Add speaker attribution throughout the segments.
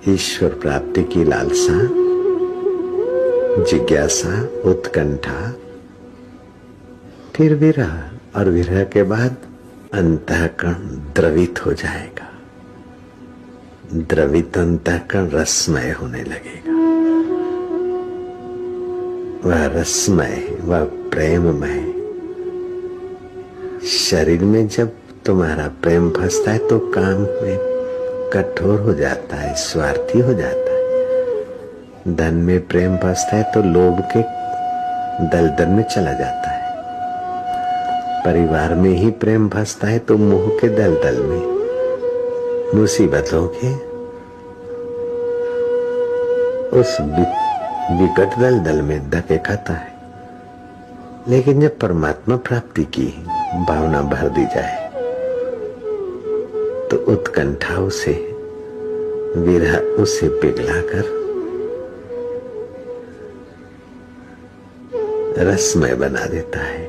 Speaker 1: ईश्वर प्राप्ति की लालसा, जिज्ञासा, उत्कंठा, फिर विरह, और विरह के बाद अंतःकरण द्रवित हो जाएगा। द्रवित अंतःकरण रसमय होने लगेगा। वह रसमय, वह प्रेममय। शरीर में जब तुम्हारा प्रेम फंसता है तो काम में कठोर हो जाता है, स्वार्थी हो जाता है। धन में प्रेम फंसता है तो लोभ के दलदल में चला जाता है। परिवार में ही प्रेम फंसता है तो मोह के दलदल में, मुसीबतों के उस विकट दलदल में धक्के खाता है। लेकिन जब परमात्मा प्राप्ति की भावना भर दी जाए तो उत्कंठा उसे, विरह उसे पिघलाकर रसमय बना देता है।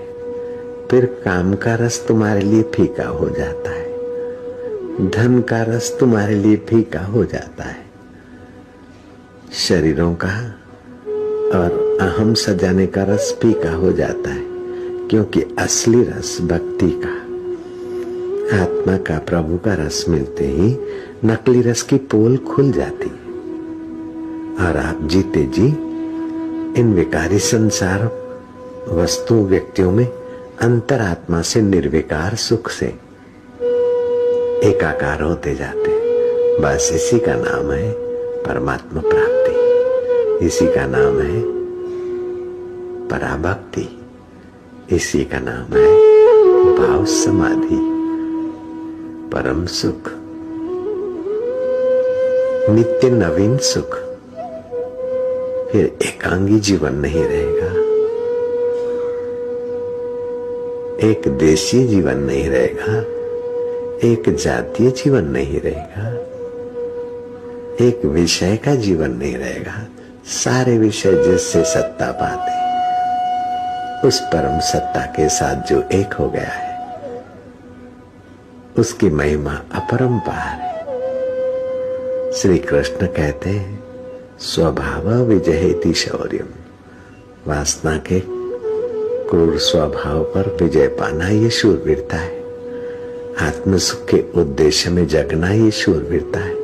Speaker 1: फिर काम का रस तुम्हारे लिए फीका हो जाता है, धन का रस तुम्हारे लिए फीका हो जाता है, शरीरों का और अहम सजाने का रस फीका हो जाता है। क्योंकि असली रस भक्ति का, आत्मा का, प्रभु का रस मिलते ही नकली रस की पोल खुल जाती है और आप जीते जी इन विकारी संसार वस्तुओं, व्यक्तियों में अंतरात्मा से निर्विकार सुख से एकाकार होते जाते। बस इसी का नाम है परमात्मा प्राप्ति, इसी का नाम है पराभक्ति, इसी का नाम है भाव समाधि, परम सुख, नित्य नवीन सुख। फिर एकांगी जीवन नहीं रहेगा, एक देशीय जीवन नहीं रहेगा, एक जातीय जीवन नहीं रहेगा, एक विषय का जीवन नहीं रहेगा। सारे विषय जिससे सत्ता पाते, उस परम सत्ता के साथ जो एक हो गया है, उसकी महिमा अपरंपार है। श्री कृष्ण कहते हैं स्वभाव विजयति शौर्यम, वासना के क्रूर स्वभाव पर विजय पाना ये शूरवीरता है। आत्म सुख के उद्देश्य में जगना ये शूरवीरता है।